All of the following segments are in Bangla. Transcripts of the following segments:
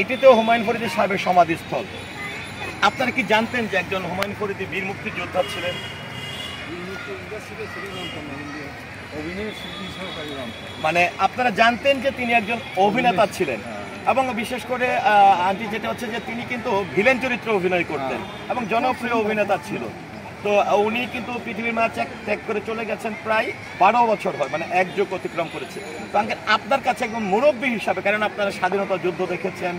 এটিতেও হুমায়ুন ফরিদী সাহেবের সমাধিস্থল। আপনারা কি জানতেন যে একজন হুমায়ুন ফরিদী বীর মুক্তিযোদ্ধা ছিলেন? মানে আপনারা জানতেন যে তিনি একজন অভিনেতা ছিলেন, এবং বিশেষ করে আন্টি যেটা হচ্ছে যে তিনি কিন্তু ভিলেন চরিত্রে অভিনয় করতেন এবং জনপ্রিয় অভিনেতা ছিল। তো উনি কিন্তু পৃথিবীর মাঝে ত্যাগ করে চলে গেছেন প্রায় 12 বছর হয়, মানে এক যুগ অতিক্রম করেছে। তো আঙ্কেল, আপনার কাছে একদম মুরব্বী হিসাবে, কারণ আপনারা স্বাধীনতা যুদ্ধ দেখেছেন,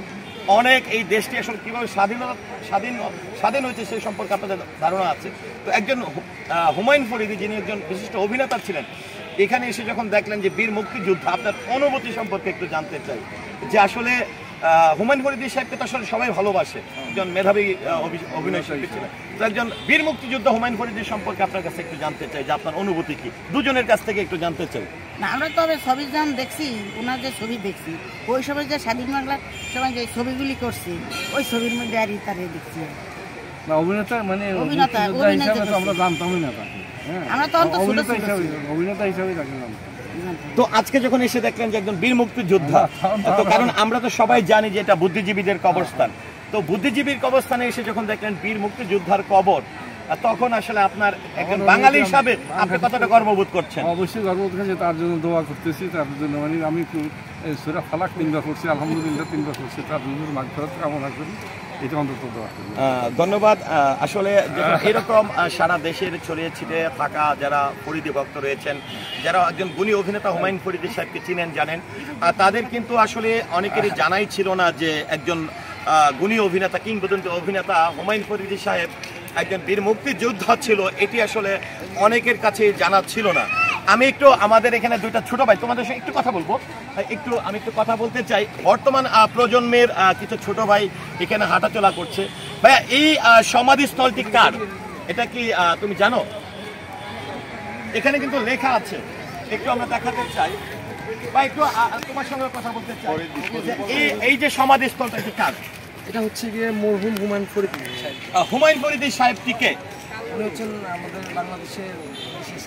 অনেক এই দেশটি আসলে কীভাবে স্বাধীন হয়েছে সেই সম্পর্কে আপনাদের ধারণা আছে। তো একজন হুমায়ুন ফরিদী, যিনি একজন বিশিষ্ট অভিনেতা ছিলেন, এখানে এসে যখন দেখলেন যে বীর মুক্তিযোদ্ধা, আপনার অনুভূতি সম্পর্কে একটু জানতে চাই। যে আসলে হুমায়ুন ফরিদী সাহেবকে তো আসলে সবাই ভালোবাসে, একজন মেধাবী অভিনয় শিল্পী ছিলেন। তো একজন বীর মুক্তিযোদ্ধা হুমায়ুন ফরিদী সম্পর্কে আপনার কাছে একটু জানতে চাই যে আপনার অনুভূতি কি, দুজনের কাছ থেকে একটু জানতে চাই। না, আমরা তো ছবি যখন দেখছি, ওনার যে ছবি দেখছি, ওই সময় যে স্বাধীন বাংলার সময় যে ছবিগুলি করছি, ওই ছবির মধ্যে আর তারে দেখছি। না, অভিনেতা মানে অভিনেতা আমরা জানতামই না তাকে, আমরা তো অভিনেতা হিসাবে তাকে জানতাম। তো আজকে যখন এসে দেখলেন যে একজন বীর মুক্তিযোদ্ধা, তো কারণ আমরা তো সবাই জানি যে এটা বুদ্ধিজীবীদের কবরস্থান, তো বুদ্ধিজীবীর কবরস্থানে এসে যখন দেখলেন বীর মুক্তিযোদ্ধার কবর, তখন আসলে আপনার একজন বাঙালি হিসাবে আপনি কতটা গর্ববোধ করছেন? অবশ্যই গর্ববোধ করছি, তার জন্য দোয়া করতেছি, তার জন্য মানে আমি সূরা ফালাক 3 বার করছি, আলহামদুলিল্লাহ 3 বার করছি, তার জন্য মাগফিরাত কামনা করি, এটা অন্তত দোয়া করি। ধন্যবাদ। আসলে এরকম সারা দেশের ছড়িয়ে ছিটিয়ে থাকা যারা ফরিদী ভক্ত রয়েছেন, যারা একজন গুণী অভিনেতা হুমায়ুন ফরিদী সাহেবকে চিনেন, জানেন, তাদের কিন্তু আসলে অনেকেরই জানাই ছিল না যে একজন গুণী অভিনেতা, কিংবদন্তি অভিনেতা হুমায়ুন ফরিদী সাহেব একজন বীর মুক্তিযোদ্ধা ছিল, এটি আসলে অনেকের কাছে জানা ছিল না। আমি একটু আমাদের এখানে দুইটা ছোট ভাই, তোমাদের সঙ্গে একটু কথা বলবো, আমি একটু কথা বলতে চাই। বর্তমান প্রজন্মের কিছু ছোট ভাই এখানে হাঁটাচলা করছে। ভাইয়া, এই সমাধিস্থলটি কার, এটা কি তুমি জানো? এখানে কিন্তু লেখা আছে, একটু আমরা দেখাতে চাই বা একটু তোমার সঙ্গে কথা বলতে চাই। এই যে সমাধিস্থলটা কি কার? এটা হচ্ছে গিয়ে মরহুম হুমায়ুন ফরিদী সাহেব। হুমায়ুন ফরিদী সাহেবটিকে উনি হচ্ছেন আমাদের বাংলাদেশের বিশেষ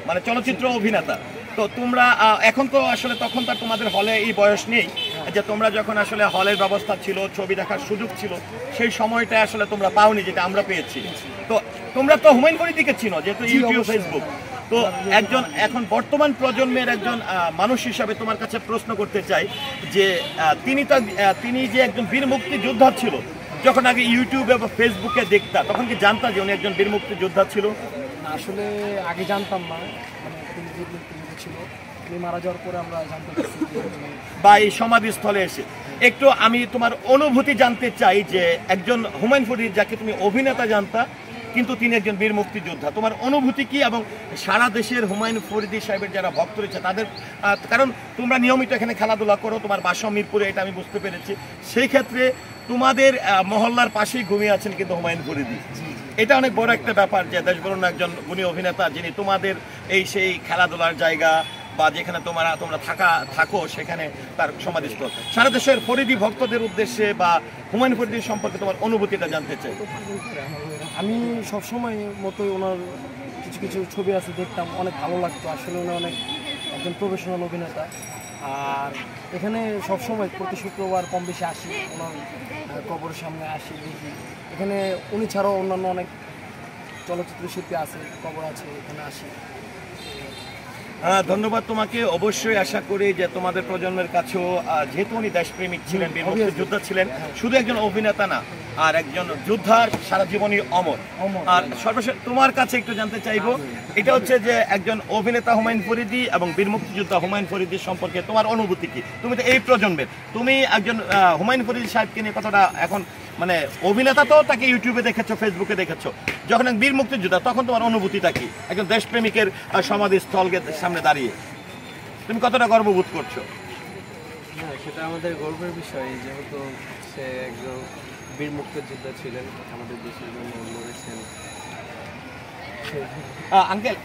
মানে চলচ্চিত্র অভিনেতা। তো তোমরা এখন তো আসলে তখন তার তোমাদের হলে এই বয়স নেই যে তোমরা যখন আসলে হলের ব্যবস্থা ছিল, ছবি দেখার সুযোগ ছিল, সেই সময়টা আসলে তোমরা পাওনি যেটা আমরা পেয়েছি। তো তোমরা তো হুমায়ুন ফরিদীকে চিনো যেহেতু ইউটিউব, ফেসবুক। তো একজন এখন বর্তমান প্রজন্মের একজন মানুষ হিসাবে তোমার কাছে প্রশ্ন করতে চাই যে তিনি যে একজন বীর মুক্তিযোদ্ধা ছিল, যখন আগে ইউটিউবে বা ফেসবুকে দেখতা, তখন কি জানতা যে উনি একজন বীর মুক্তিযোদ্ধা ছিল? আসলে আগে জানতাম না, মানে তিনি বীর মুক্তিযোদ্ধা ছিল, তিনি মারা যাওয়ার পরে আমরা জানতে পারছি বা এই সমাধিস্থলে এসে। একটু আমি তোমার অনুভূতি জানতে চাই যে একজন হুমায়ুন ফরিদী, যাকে তুমি অভিনেতা জানতা কিন্তু তিনি একজন বীর মুক্তিযোদ্ধা, তোমার অনুভূতি কি? এবং সারা দেশের হুমায়ুন ফরিদী সাহেবের যারা ভক্ত রয়েছে তাদের, কারণ তোমরা নিয়মিত এখানে খেলাধুলা করো, তোমার বাসা মিরপুরে, এটা আমি বুঝতে পেরেছি, সেই ক্ষেত্রে তোমাদের মহল্লার পাশেই ঘুমিয়ে আছেন কিন্তু হুমায়ুন ফরিদী। এটা অনেক বড় একটা ব্যাপার যে দেশবরণ্য একজন গুণী অভিনেতা, যিনি তোমাদের সেই খেলাধুলার জায়গা বা যেখানে তোমরা থাকো সেখানে তার সমাধিস্থল। সারা দেশের ফরিদী ভক্তদের উদ্দেশ্যে বা হুমায়ুন ফরিদী সম্পর্কে তোমার অনুভূতিটা জানতে চাই। আমি সবসময় মতোই ওনার কিছু কিছু ছবি আছে, দেখতাম, অনেক ভালো লাগতো। আসলে উনি অনেক একজন প্রফেশনাল অভিনেতা। আর এখানে সবসময় প্রতি শুক্রবার কম বেশি আসি, ওনার কবরের সামনে আসি, দেখি। এখানে উনি ছাড়াও অন্যান্য অনেক চলচ্চিত্র শিল্পী আছে, কবর আছে, এখানে আসি। ধন্যবাদ তোমাকে। অবশ্যই আশা করি যে তোমাদের প্রজন্মের কাছেও, যেহেতু উনি দেশপ্রেমিক ছিলেন, বীর মুক্তিযোদ্ধা ছিলেন, শুধু একজন অভিনেতা না, আর একজন যোদ্ধার সারা জীবনই অমর। আর সর্বশেষ তোমার কাছে একটু জানতে চাইবো, এটা হচ্ছে যে একজন অভিনেতা হুমায়ুন ফরিদী এবং বীর মুক্তিযোদ্ধা হুমায়ুন ফরিদী সম্পর্কে তোমার অনুভূতি কি? তুমি তো এই প্রজন্মের, তুমি একজন হুমায়ুন ফরিদী সাহেবকে নিয়ে কতটা এখন, মানে অভিনেতা তো তাকে ইউটিউবে দেখেছো, ফেসবুকে দেখেছো, যখন এক বীর মুক্তিযোদ্ধা তখন তোমার অনুভূতিটা কি? একজন দেশপ্রেমিকের সমাধিস্থলকে সামনে দাঁড়িয়ে তুমি কতটা গর্ববোধ করছো? হ্যাঁ, সেটা আমাদের গর্বের বিষয়, যেহেতু সে একজন বীর মুক্তিযোদ্ধা ছিলেন, আমাদের দেশের জন্য লড়েছেন। আঙ্কেল,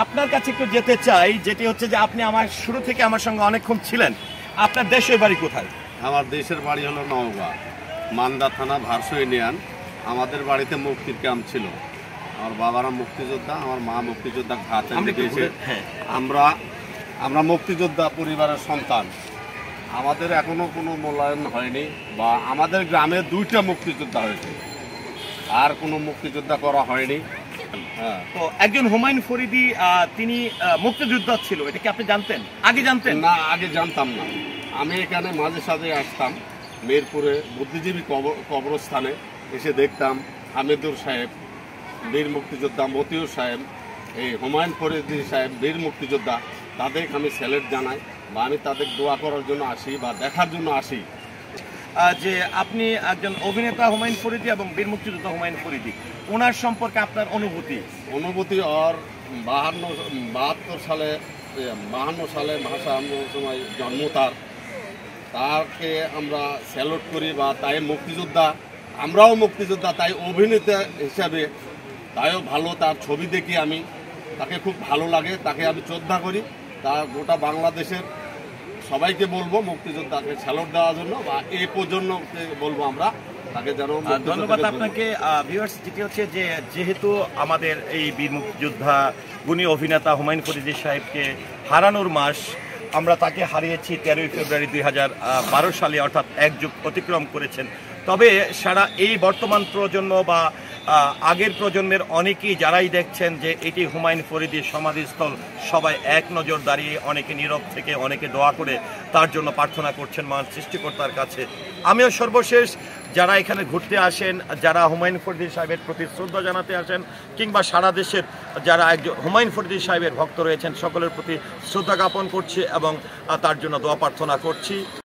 আপনার কাছে একটু যেতে চাই, যেটি হচ্ছে যে আপনি আমার শুরু থেকে আমার সঙ্গে অনেকক্ষণ ছিলেন। আপনার দেশের বাড়ি কোথায়? আমার দেশের বাড়ি হলো নওগাঁ, মান্দা থানা, ভারসো ইউনিয়ন। আমাদের বাড়িতে মুক্তির ক্যাম্প ছিল। আমার বাবারা মুক্তিযোদ্ধা, আমার মা মুক্তিযোদ্ধা ঘাতে গিয়েছে। আমরা মুক্তিযোদ্ধা পরিবারের সন্তান। আমাদের এখনো কোনো মূল্যায়ন হয়নি, বা আমাদের গ্রামে 2টা মুক্তিযোদ্ধা হয়েছে, আর কোনো মুক্তিযোদ্ধা করা হয়নি। হ্যাঁ, তো একজন হুমায়ুন ফরিদী তিনি মুক্তিযোদ্ধা ছিল, এটা কি আপনি জানতেন? আগে জানতেন? না, আগে জানতাম না। আমি এখানে মাঝে সাঝে আসতাম, মিরপুরে বুদ্ধিজীবী কবরস্থানে এসে দেখতাম হামিদুর সাহেব বীর মুক্তিযোদ্ধা, মতিউর সাহেব, এই হুমায়ুন ফরিদী সাহেব বীর মুক্তিযোদ্ধা, তাদেরকে আমি স্যালুট জানাই, বা আমি তাদের দোয়া করার জন্য আসি বা দেখার জন্য আসি। যে আপনি একজন অভিনেতা হুমায়ুন ফরিদী এবং বীর মুক্তিযোদ্ধা হুমায়ুন ফরিদী, ওনার সম্পর্কে আপনার অনুভূতি? ওর 52 সালে ভাষা সময় জন্ম, তাকে আমরা স্যালুট করি, বা তাই মুক্তিযোদ্ধা, আমরাও মুক্তিযোদ্ধা, তাই অভিনেতা হিসাবে তাইও ভালো। তার ছবি দেখি আমি, তাকে খুব ভালো লাগে, তাকে আমি শ্রদ্ধা করি। তা গোটা বাংলাদেশের সবাইকে বলবো মুক্তিযোদ্ধাকে স্যালুট দেওয়ার জন্য, বা এই প্রজন্মকে বলবো আমরা তাকে যেন। ধন্যবাদ আপনাকে। ভিউয়ার্স, যেটি হচ্ছে যে যেহেতু আমাদের এই বীর মুক্তিযোদ্ধা গুণী অভিনেতা হুমায়ুন ফরিদী সাহেবকে হারানোর মাস, আমরা তাকে হারিয়েছি 13ই ফেব্রুয়ারি 2012 সালে, অর্থাৎ 1 যুগ অতিক্রম করেছেন। তবে সারা এই বর্তমান প্রজন্ম বা আগের প্রজন্মের অনেকেই যারাই দেখছেন যে এটি হুমায়ুন ফরিদীর সমাধিস্থল, সবাই এক নজর দাঁড়িয়ে, অনেকে নীরব থেকে, অনেকে দোয়া করে তার জন্য প্রার্থনা করছেন মহান সৃষ্টিকর্তার কাছে। আমিও সর্বশেষ যারা এখানে ঘুরতে আসেন, যারা হুমায়ুন ফরিদী সাহেবের প্রতি শ্রদ্ধা জানাতে আসেন, কিংবা সারা দেশের যারা একজন হুমায়ুন ফরিদী সাহেবের ভক্ত রয়েছেন, সকলের প্রতি শ্রদ্ধা জ্ঞাপন করছি এবং তার জন্য দোয়া প্রার্থনা করছি।